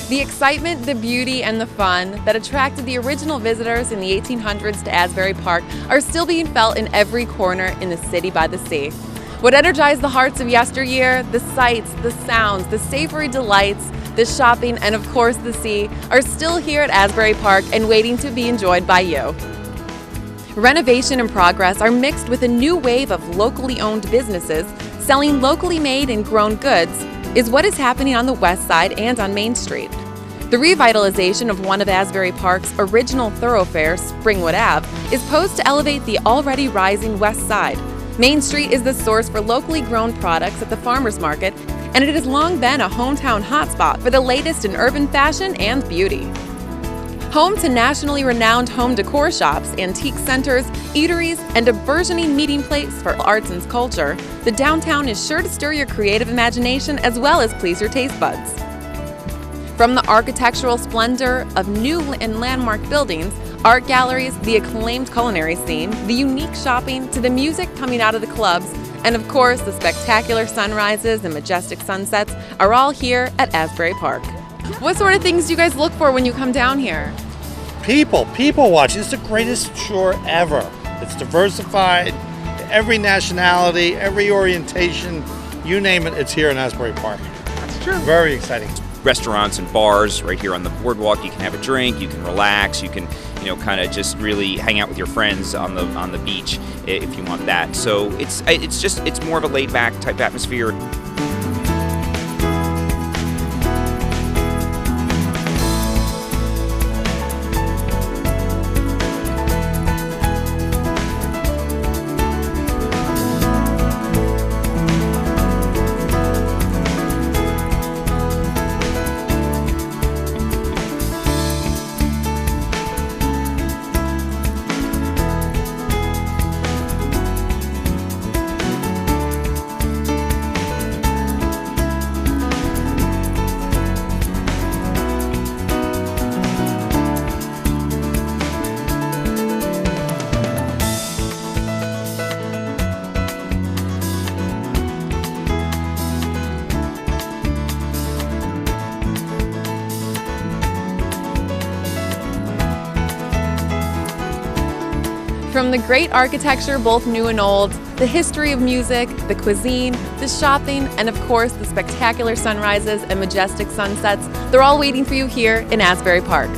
The excitement, the beauty, and the fun that attracted the original visitors in the 1800s to Asbury Park are still being felt in every corner in the city by the sea. What energized the hearts of yesteryear, the sights, the sounds, the savory delights, the shopping, and of course the sea, are still here at Asbury Park and waiting to be enjoyed by you. Renovation and progress are mixed with a new wave of locally owned businesses selling locally made and grown goods is what is happening on the West Side and on Main Street. The revitalization of one of Asbury Park's original thoroughfares, Springwood Ave, is posed to elevate the already rising West Side. Main Street is the source for locally grown products at the farmers market, and it has long been a hometown hotspot for the latest in urban fashion and beauty. Home to nationally renowned home decor shops, antique centers, eateries, and a burgeoning meeting place for arts and culture, the downtown is sure to stir your creative imagination as well as please your taste buds. From the architectural splendor of new and landmark buildings, art galleries, the acclaimed culinary scene, the unique shopping, to the music coming out of the clubs, and of course the spectacular sunrises and majestic sunsets are all here at Asbury Park. What sort of things do you guys look for when you come down here? People watching. It's the greatest shore ever. It's diversified, every nationality, every orientation, you name it, it's here in Asbury Park. That's true. Very exciting. Restaurants and bars right here on the boardwalk. You can have a drink, you can relax, you can, kind of just really hang out with your friends on the beach if you want that. So it's more of a laid back type atmosphere. From the great architecture, both new and old, the history of music, the cuisine, the shopping, and of course the spectacular sunrises and majestic sunsets, they're all waiting for you here in Asbury Park.